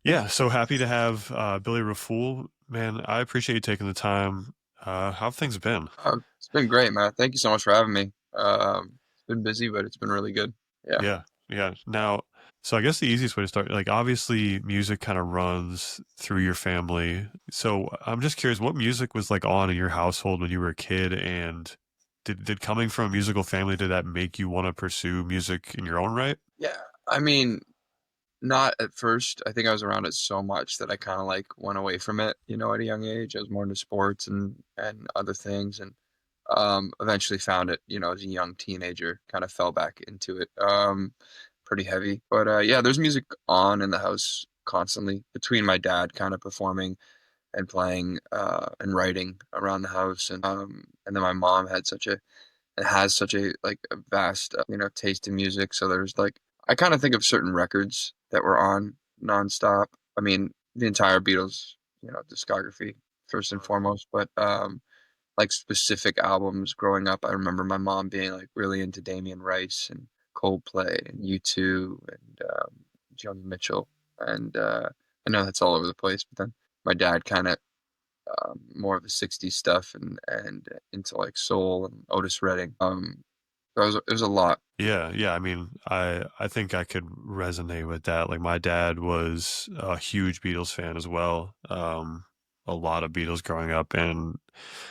Yeah, so happy to have Billy Raffoul. Man, I appreciate you taking the time. How have things been? It's been great, man. Thank you so much for having me. It's been busy, but it's been really good. Yeah. Yeah, yeah. Now, so I guess the easiest way to start, like obviously music kind of runs through your family. So I'm just curious, what music was like on in your household when you were a kid, and did coming from a musical family, did that make you want to pursue music in your own right? Yeah. I mean, not at first. I think I was around it so much that I kind of like went away from it, at a young age. I was more into sports and other things and eventually found it, as a young teenager, kind of fell back into it. Pretty heavy. But yeah, there's music on in the house constantly between my dad kind of performing and playing and writing around the house and then my mom had such a and has such a like a vast taste in music, so there's like I kind of think of certain records that were on nonstop. I mean, the entire Beatles discography first and foremost, but like specific albums growing up, I remember my mom being like really into Damien Rice and Coldplay and U2 and Joni Mitchell, and I know that's all over the place, but then my dad kind of more of the 60s stuff and into like soul and Otis Redding. So it was a lot. Yeah, yeah. I mean, I think I could resonate with that. Like my dad was a huge Beatles fan as well. A lot of Beatles growing up, and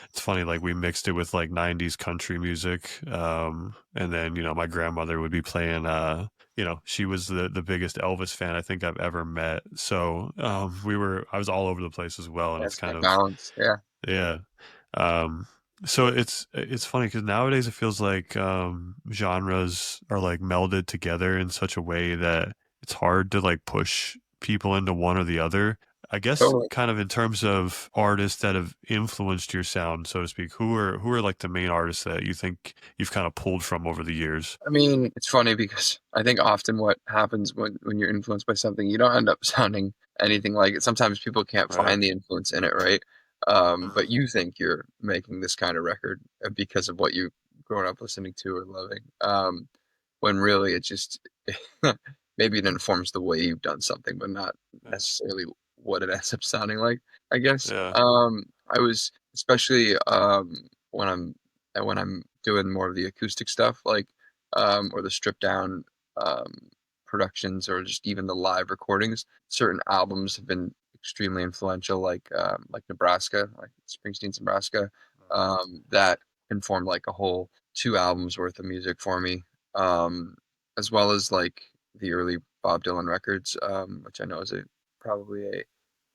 it's funny, like we mixed it with like 90s country music. And then, my grandmother would be playing she was the biggest Elvis fan I think I've ever met. So, I was all over the place as well, and it's That's kind good of balance. Yeah. yeah. Um, so it's funny because nowadays it feels like genres are like melded together in such a way that it's hard to like push people into one or the other. I guess Totally. kind of in terms of artists that have influenced your sound, so to speak, who are like the main artists that you think you've kind of pulled from over the years? I mean, it's funny because I think often what happens when you're influenced by something, you don't end up sounding anything like it. Sometimes people can't Right. find the influence in it, right? But you think you're making this kind of record because of what you've grown up listening to or loving. When really it just maybe it informs the way you've done something, but not Yeah. necessarily what it ends up sounding like, I guess. Yeah. I was especially when I'm doing more of the acoustic stuff, like or the stripped down um, productions, or just even the live recordings. Certain albums have been extremely influential, like Nebraska, like Springsteen's Nebraska, that informed like a whole 2 albums worth of music for me, um, as well as like the early Bob Dylan records, which I know is probably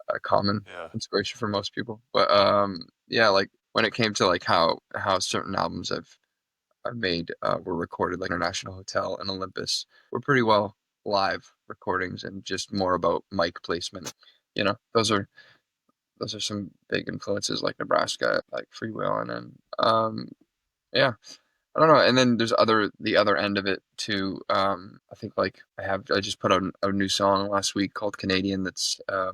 a common Yeah. inspiration for most people. But yeah, like when it came to like how certain albums I've made were recorded, like International Hotel and Olympus, were pretty well live recordings and just more about mic placement. Those are some big influences like Nebraska, like Freewheelin' and yeah. I don't know. And then there's the other end of it too. I think like I just put out a new song last week called Canadian that's a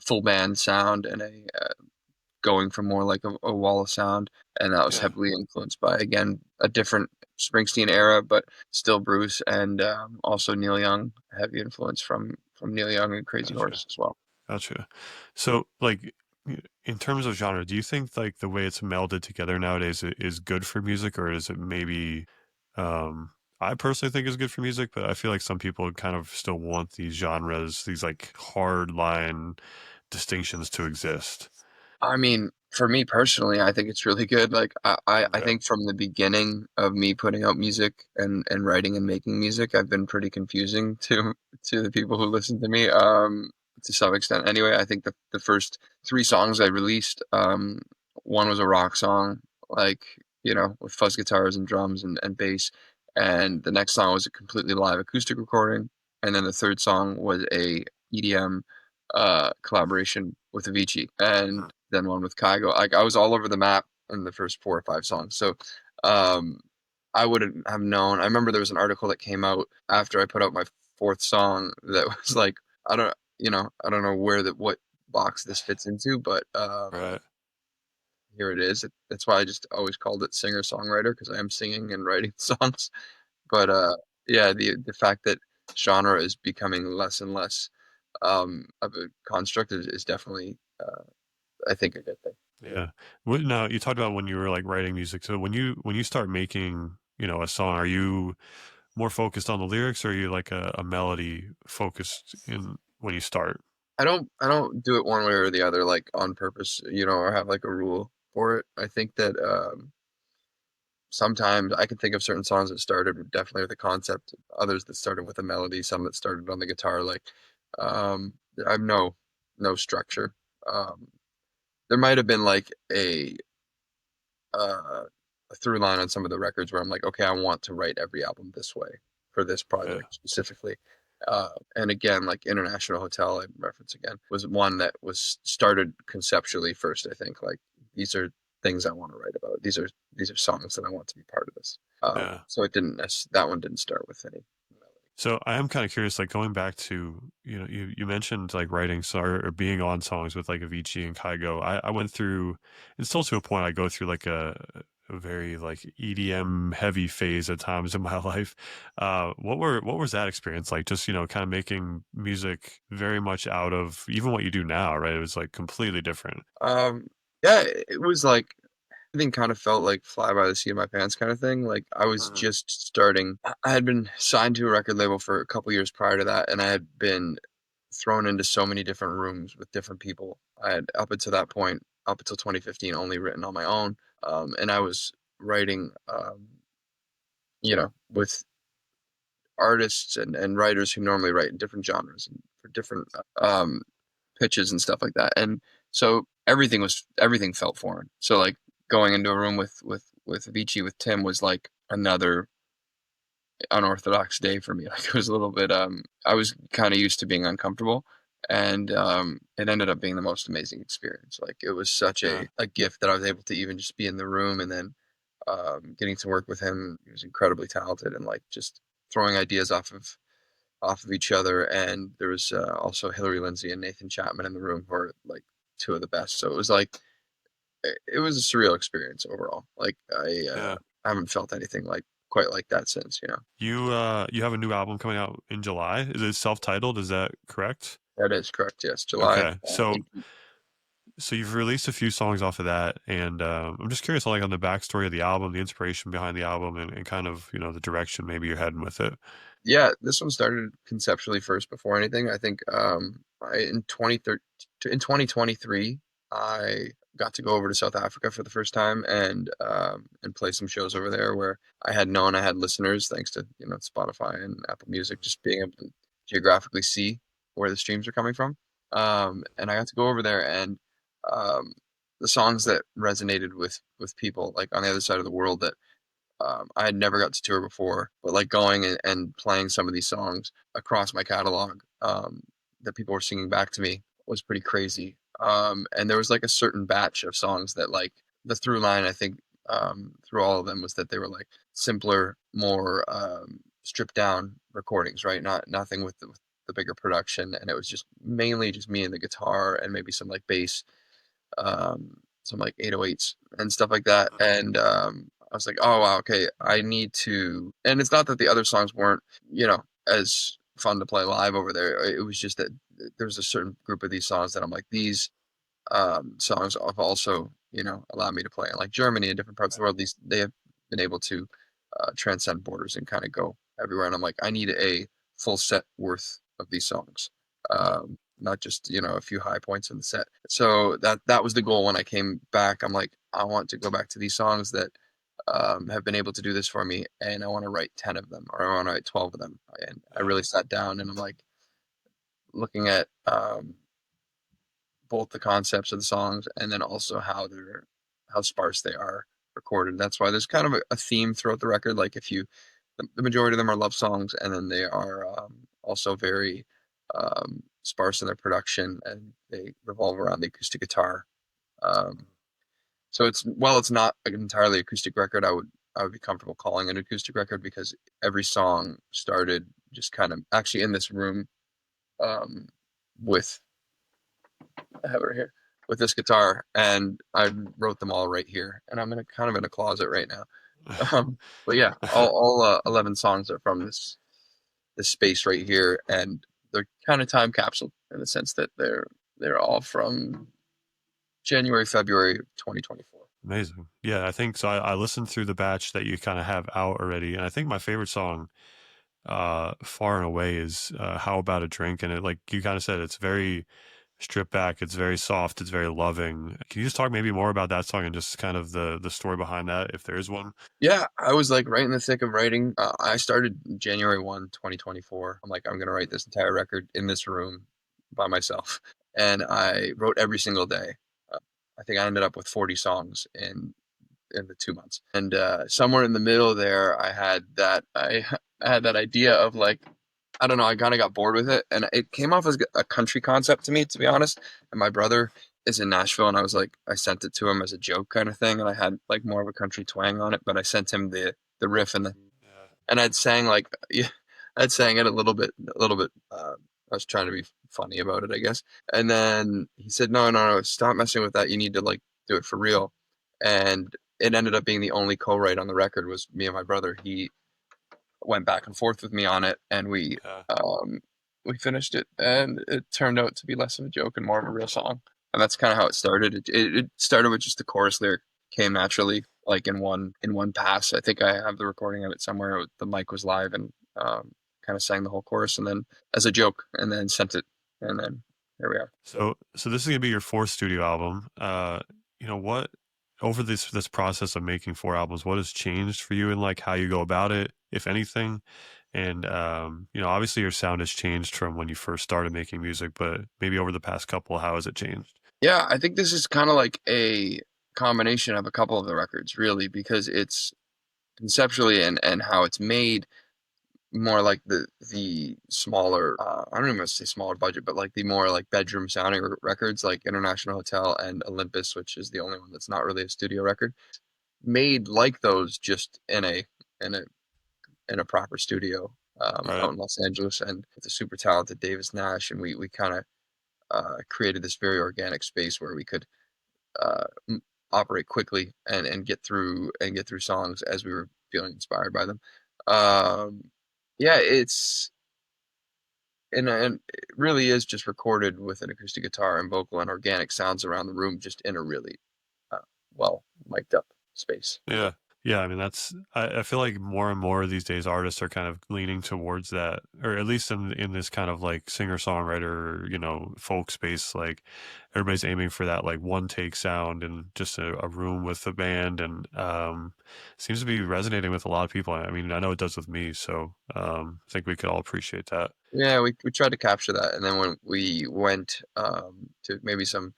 full band sound and a going from more like a wall of sound, and that was Yeah. heavily influenced by again a different Springsteen era, but still Bruce and also Neil Young, heavy influence from Neil Young and Crazy Gotcha. Horse as well. Gotcha. So, like, in terms of genre, do you think like the way it's melded together nowadays is good for music, or is it maybe? Um, I personally think is good for music, but I feel like some people kind of still want these genres, these like hard line distinctions to exist. I mean, for me personally, I think it's really good. Like I Okay. think from the beginning of me putting out music and writing and making music, I've been pretty confusing to the people who listen to me. To some extent anyway. I think the first 3 songs I released, one was a rock song, like, with fuzz guitars and drums and bass. And the next song was a completely live acoustic recording. And then the third song was a EDM collaboration with Avicii, and then one with Kygo. Like I was all over the map in the first 4 or 5 songs. So um, I wouldn't have known. I remember there was an article that came out after I put out my fourth song that was like, I don't know what box this fits into, but Right. here it is. That's why I just always called it singer-songwriter, because I am singing and writing songs. But yeah, the fact that genre is becoming less and less of a construct is definitely, I think, a good thing. Yeah. Now you talked about when you were like writing music. So when you start making, a song, are you more focused on the lyrics, or are you like a melody focused in when you start? I don't do it one way or the other, like on purpose, or have like a rule for it. I think that sometimes I can think of certain songs that started definitely with a concept, others that started with a melody, some that started on the guitar. Like, um, I have no structure. Um, there might have been like a through line on some of the records where I'm like, okay, I want to write every album this way for this Yeah. project specifically. And again, like International Hotel, I reference again, was one that was started conceptually first. I think like these are things I want to write about. These are songs that I want to be part of this. Yeah. So it didn't that one didn't start with any melody. So I am kind of curious, like going back to, you mentioned like writing or being on songs with like Avicii and Kygo. I went through, and still to a point, I go through like a very like EDM heavy phase at times in my life. What was that experience like? Just, kind of making music very much out of even what you do now, right? It was like completely different. Um, yeah, it was like everything kind of felt like fly by the seat of my pants kind of thing. Like I was Mhm. just starting. I had been signed to a record label for a couple years prior to that, and I had been thrown into so many different rooms with different people. I had up until that point, up until 2015, only written on my own, and I was writing, with artists and writers who normally write in different genres and for different um, pitches and stuff like that. And so everything felt foreign. So like going into a room with Avicii with Tim was like another unorthodox day for me. Like it was a little bit I was kind of used to being uncomfortable, and it ended up being the most amazing experience. Like it was such Yeah. a gift that I was able to even just be in the room, and then getting to work with him. He was incredibly talented and like just throwing ideas off of each other. And there was also Hillary Lindsey and Nathan Chapman in the room who are like two of the best. So it was like it was a surreal experience overall. Like Yeah. I haven't felt anything like quite like that since. You have a new album coming out in July. Is it self-titled? Is that correct? That is correct. Yes, July Okay. So 18th. you've released a few songs off of that, and I'm just curious, like on the backstory of the album, the inspiration behind the album, and kind of the direction maybe you're heading with it. Yeah, this one started conceptually first before anything. I think in 2023 I got to go over to South Africa for the first time and play some shows over there where I had known I had listeners thanks to Spotify and Apple Music just being able to geographically see where the streams are coming from. And I got to go over there and um, the songs that resonated with people like on the other side of the world that I had never got to tour before, but like going and playing some of these songs across my catalog that people were singing back to me was pretty crazy. And there was like a certain batch of songs that like the through line, I think, through all of them was that they were like simpler, more stripped down recordings, right? Nothing with the bigger production, and it was just mainly just me and the guitar and maybe some like bass, some like 808s and stuff like that. And I was like, oh wow, okay, I need to. And it's not that the other songs weren't, as fun to play live over there. It was just that there's a certain group of these songs that I'm like, these songs have also, allowed me to play in like Germany and different parts of the world. These they have been able to transcend borders and kind of go everywhere. And I'm like, I need a full set worth of these songs, not just a few high points in the set. So that was the goal when I came back. I'm like, I want to go back to these songs that have been able to do this for me, and I want to write 10 of them, or I want to write 12 of them. And I Yeah. really sat down and I'm like looking at both the concepts of the songs and then also how sparse they are recorded. That's why there's kind of a theme throughout the record. Like if you, the majority of them are love songs, and then they are also very sparse in their production, and they revolve around the acoustic guitar. Um, so it's not an entirely acoustic record. I would be comfortable calling it an acoustic record because every song started just kind of actually in this room um, with I have it right here with this guitar, and I wrote them all right here, and I'm in a kind of in a closet right now. But yeah, all 11 songs are from this this space right here, and they're kind of time capsule in the sense that they're all from January, February 2024. Amazing. Yeah, I think so. I listened through the batch that you kind of have out already, and I think my favorite song, far and away, is "How About a Drink." And it, like you kind of said, it's very stripped back. It's very soft. It's very loving. Can you just talk maybe more about that song and just kind of the story behind that, if there is one? Yeah, I was like right in the thick of writing. I started January 1, 2024. I'm like, I'm gonna write this entire record in this room by myself, and I wrote every single day. Uh, I think I ended up with 40 songs in the 2 months, and somewhere in the middle there, I had that idea of like, I don't know, I kind of got bored with it, and it came off as a country concept to me, to be honest. And my brother is in Nashville, and I was like, I sent it to him as a joke kind of thing, and I had like more of a country twang on it, but I sent him the riff Yeah. and I'd sang like, yeah, I'd sang it a little bit. I was trying to be funny about it, I guess. And then he said, no, no, no, stop messing with that. You need to like do it for real. And it ended up being the only co-write on the record was me and my brother. He went back and forth with me on it, and Yeah. we finished it, and it turned out to be less of a joke and more of a real song. And that's kind of how it started. It started with just the chorus lyric, came naturally, like in one pass. I think I have the recording of it somewhere. The mic was live, and kind of sang the whole chorus, and then as a joke, and then sent it, and then here we are. So this is gonna be your fourth studio album. What over this process of making four albums, what has changed for you in like how you go about it, if anything? And obviously your sound has changed from when you first started making music, but maybe over the past couple, how has it changed? Yeah, I think this is kind of like a combination of a couple of the records, really, because it's conceptually and how it's made more like the smaller I don't even want to say smaller budget, but like the more like bedroom sounding records like International Hotel and Olympus, which is the only one that's not really a studio record, made like those just in a in a proper studio Right. out in Los Angeles, and with the super talented Davis Nash, and we kind of created this very organic space where we could uh, operate quickly and get through songs as we were feeling inspired by them. Um, yeah, and it really is just recorded with an acoustic guitar and vocal and organic sounds around the room, just in a really uh, well mic'd up space. Yeah. Yeah, I mean I feel like more and more these days artists are kind of leaning towards that, or at least in this kind of like singer-songwriter, folk space, like everybody's aiming for that like one take sound and just a room with the band, and seems to be resonating with a lot of people. I mean, I know it does with me, so I think we could all appreciate that. Yeah, we tried to capture that, and then when we went to maybe some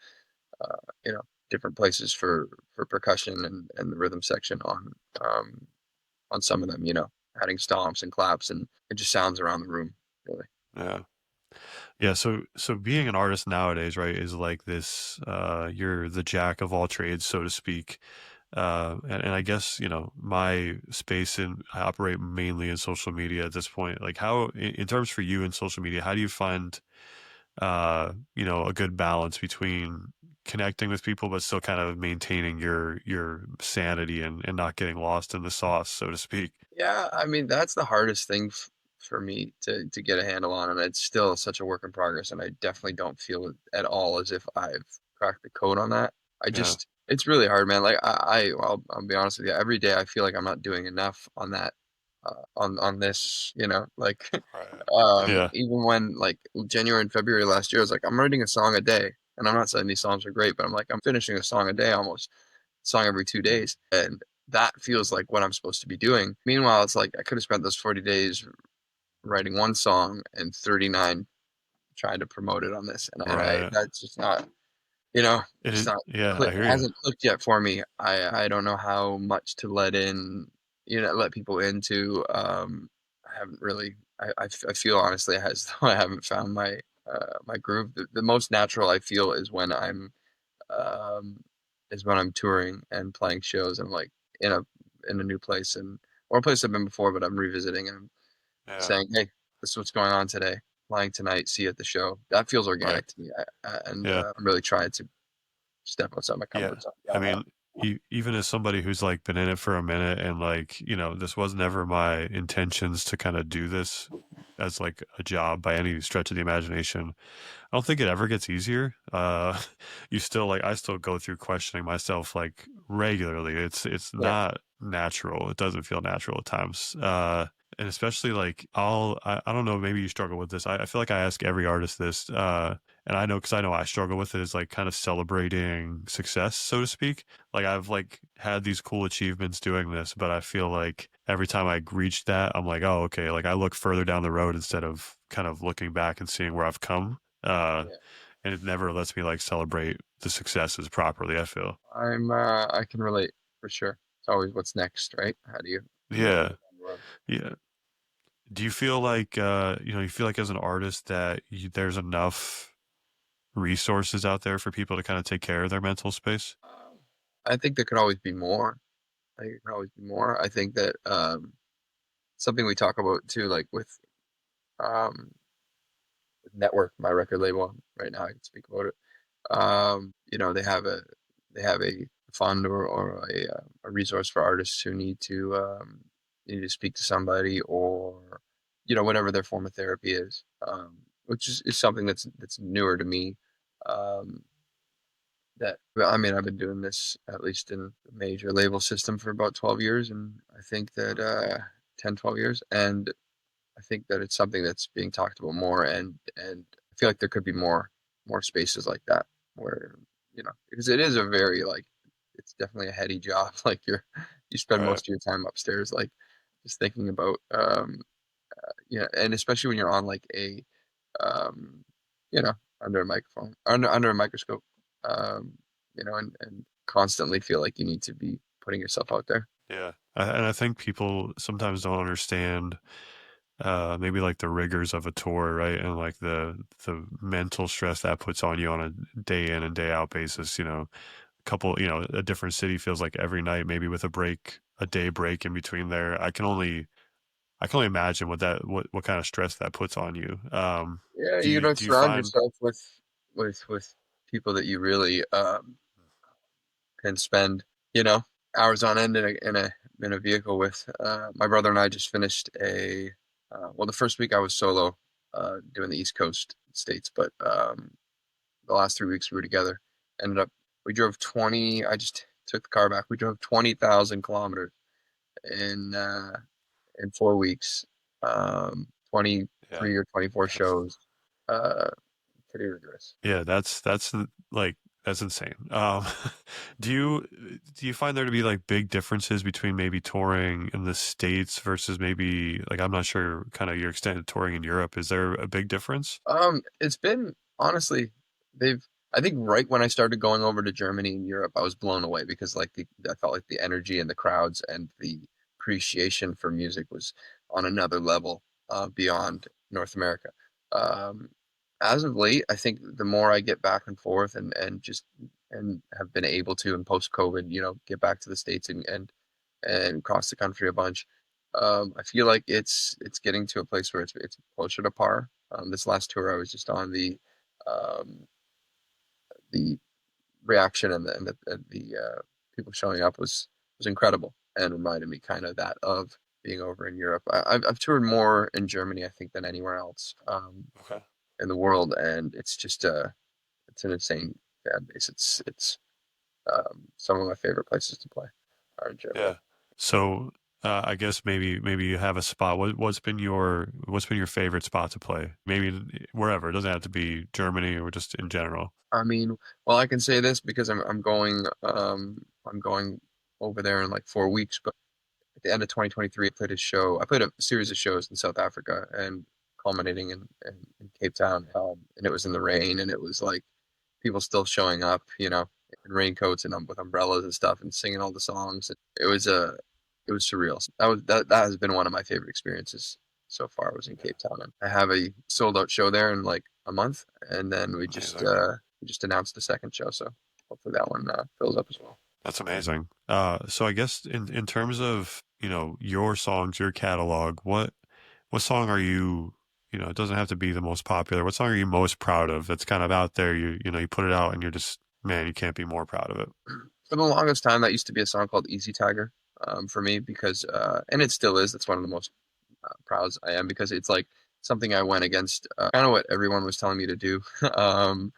you know different places for percussion and the rhythm section on some of them, adding stomps and claps, and it just sounds around the room, really. Yeah. Yeah, so being an artist nowadays, right, is like this you're the jack of all trades, so to speak. And I guess, my space in I operate mainly in social media at this point. Like how in terms for you in social media, how do you find a good balance between connecting with people but still kind of maintaining your sanity and not getting lost in the sauce, so to speak? Yeah, I mean that's the hardest thing for me to get a handle on, and it's still such a work in progress. And I definitely don't feel it at all as if I've cracked the code on that. Yeah. It's really hard, man. Like I'll be honest with you. Every day I feel like I'm not doing enough on that, on this. Like Right. Yeah. even when like January and February last year, I was like, I'm writing a song a day, and I'm not saying these songs are great, but I'm like, I'm finishing a song a day almost, song every 2 days, and that feels like what I'm supposed to be doing. Meanwhile, it's like I could have spent those 40 days writing one song and 39 trying to promote it on this, and I Right. that's just not, you know, It it's is. not Yeah, I click, hear it you. hasn't clicked yet for me. I don't know how much to let in, let people into. I haven't really. I feel honestly as though I haven't found my groove. The most natural I feel um, is when I'm touring and playing shows. I'm like in a in a new place, and or a place I've been before, but I'm revisiting, and I'm Yeah. saying, "Hey, this is what's going on today. Playing tonight. See you at the show." That feels Right. organic to me, and Yeah. I'm really trying to step outside my Yeah. comfort zone I beyond mean, that. even as somebody who's like been in it for a minute and like, this was never my intentions to kind of do this as like a job by any stretch of the imagination. I don't think it ever gets easier. You still like I still go through questioning myself like regularly. It's Yeah. not natural. It doesn't feel natural at times. And especially like I don't know, maybe you struggle with this. I feel like I ask every artist this, and I know because I know I struggle with it is like kind of celebrating success, so to speak. Like I've like had these cool achievements doing this, but I feel like every time I reach that, I'm like, oh, okay. Like I look further down the road instead of kind of looking back and seeing where I've come. Yeah. And it never lets me like celebrate the successes properly, I feel. I can relate for sure. It's always what's next, right? How do you move Yeah. down the road? Yeah. Do you feel like you feel like as an artist that there's enough resources out there for people to kind of take care of their mental space? Um, I think there could always be more. I think there can always be more. I think that something we talk about too, like um with Network, my record label right now, I can speak about it. They have a fund or a resource for artists who need to speak to somebody or whatever their form of therapy is, which is something that's newer to me. Um, that I mean, I've been doing this at least in the major label system for about 12 years, and I think that 10, 12 years, and I think that it's something that's being talked about more, and I feel like there could be more spaces like that where because it is a very like it's definitely a heady job. Like you spend Right. most of your time upstairs, like just thinking about and especially when you're on like a um, you know under a microphone under a microscope, um, and constantly feel like you need to be putting yourself out there. Yeah. And I think people sometimes don't understand maybe like the rigors of a tour, right? And like the mental stress that puts on you on a day in and day out basis, couple, a different city feels like every night, maybe with a day break in between there. I can only imagine what kind of stress that puts on you. Yeah, Do you you don't do you surround find yourself with people that you really can spend, you know, hours on end in a vehicle with. My brother and I just finished the first week I was solo doing the East Coast states, but the last 3 weeks we were together. Ended up we drove 20. I just took the car back. We drove 20,000 kilometers in uh, in 4 weeks. 23 or 24 yeah. shows. Uh, Pretty rigorous. Yeah, like that's insane. Do you find there to be like big differences between maybe touring in the States versus maybe like I'm not sure kind of your extent of touring in Europe. Is there a big difference? It's been honestly, they've. I think right when I started going over to Germany and Europe, I was blown away because I felt like the energy and the crowds and the appreciation for music was on another level beyond North America. Um, as of late, I think the more I get back and forth and have been able to in post COVID, get back to the States and cross the country a bunch. I feel like it's getting to a place where it's closer to par. This last tour I was just on, um, the reaction and the people showing up was incredible and reminded me kind of that of being over in Europe. I've toured more in Germany, I think, than anywhere else Okay. in the world, and it's an insane fan base. It's some of my favorite places to play are in Germany. Yeah. So I guess maybe you have a spot. What's been your favorite spot to play? Maybe wherever. It doesn't have to be Germany or just in general. I mean, well, I can say this because I'm going over there in like 4 weeks. But at the end of 2023, I played a series of shows in South Africa and culminating in Cape Town. And it was in the rain, and it was like people still showing up, in raincoats and with umbrellas and stuff, and singing all the songs. It was surreal. That has been one of my favorite experiences so far. Was in Yeah. Cape Town, and I have a sold out show there in like a month, and then Amazing. we just announced the second show, so hopefully that one fills up as well. That's amazing. So I guess in terms of, your songs, your catalog, what song are you, it doesn't have to be the most popular. What song are you most proud of that's kind of out there? You put it out and you're just, man, you can't be more proud of it. For the longest time, that used to be a song called Easy Tiger, for me because, and it still is. That's one of the most proud I am because it's like something I went against, kind of what everyone was telling me to do um,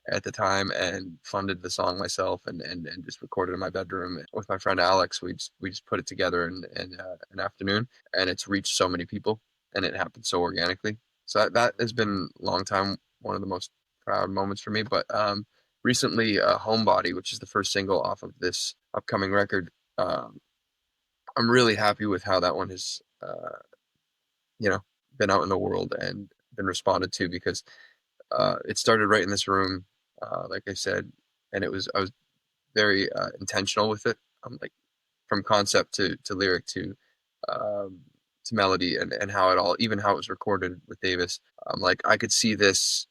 at the time, and funded the song myself, and just recorded in my bedroom with my friend Alex. We just put it together in an afternoon, and it's reached so many people, and it happened so organically. So that has been a long time one of the most proud moments for me. But recently, Homebody, which is the first single off of this upcoming record, um, I'm really happy with how that one has, you know, been out in the world and been responded to because it started right in this room, like I said, and I was very intentional with it. I'm like from concept to lyric um, to melody and how it all, even how it was recorded with Davis. Like I could see this,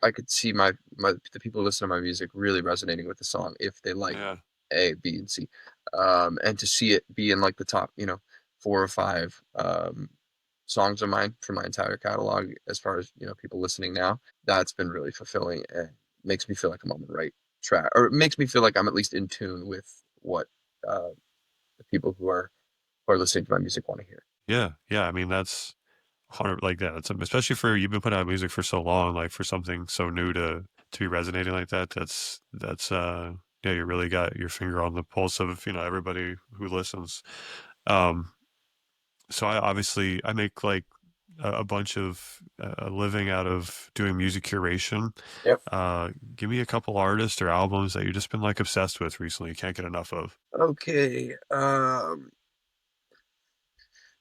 I could see my the people who listen to my music really resonating with the song if they like Yeah. A, B, and C, and to see it be in like the top, 4 or 5 songs of mine from my entire catalog, as far as people listening now, that's been really fulfilling and makes me feel like I'm on the right track, or it makes me feel like I'm at least in tune with what uh, the people who are listening to my music want to hear. Yeah. Yeah. I mean, that's 100 like that. It's especially for you've been putting out music for so long, like for something so new to be resonating like that. That's yeah, you really got your finger on the pulse of, everybody who listens. Um, so I make like a bunch of a living out of doing music curation. Yep. Give me a couple artists or albums that you've just been like obsessed with recently. You can't get enough of. Okay.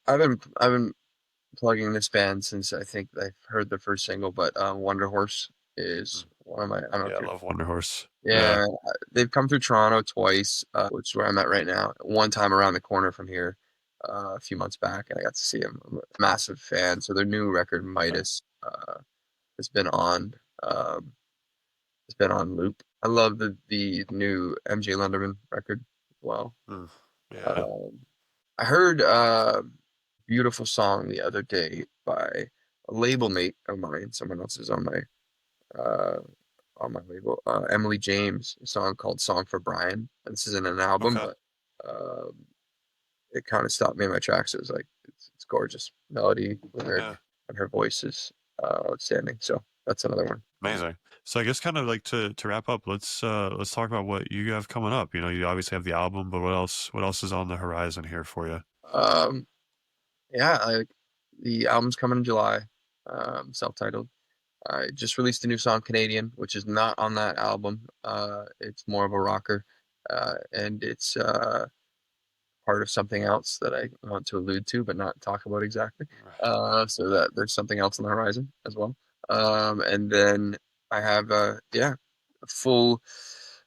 I've been plugging this band since I think I've heard the first single, but Wonder Horse is Mm. one of my. I don't know Yeah, if I you're. love Wonder Horse. Yeah. Yeah, they've come through Toronto twice, which is where I'm at right now. One time around the corner from here, a few months back, and I got to see them. I'm a massive fan. So their new record, Okay. Midas, has been on. Um, has been on loop. I love the new MJ Lenderman record as well. Mm. Yeah. Um, I heard beautiful song the other day by a label mate of mine. Someone else is uh, on my label. Emily James, a song called "Song for Brian." And this isn't an album, Okay. but it kind of stopped me in my tracks. It was like it's gorgeous melody, lyric, Yeah. and her voice is outstanding. So that's another one. Amazing. So I guess kind of like to wrap up, let's talk about what you have coming up. You obviously have the album, but what else is on the horizon here for you? Um, yeah, the album's coming in July, self-titled. I just released a new song, Canadian, which is not on that album. It's more of a rocker, and it's part of something else that I want to allude to, but not talk about exactly. Right. So that there's something else on the horizon as well. And then I have a full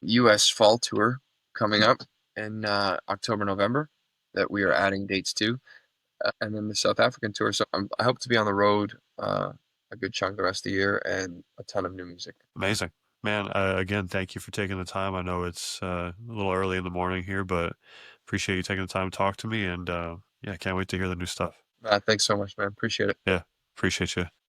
U.S. fall tour coming up in October, November that we are adding dates to, and then the South African tour. So I hope to be on the road a good chunk of the rest of the year and a ton of new music. Amazing. Man, again, thank you for taking the time. I know it's a little early in the morning here, but appreciate you taking the time to talk to me and yeah, can't wait to hear the new stuff. Thanks so much, man. Appreciate it. Yeah, appreciate you.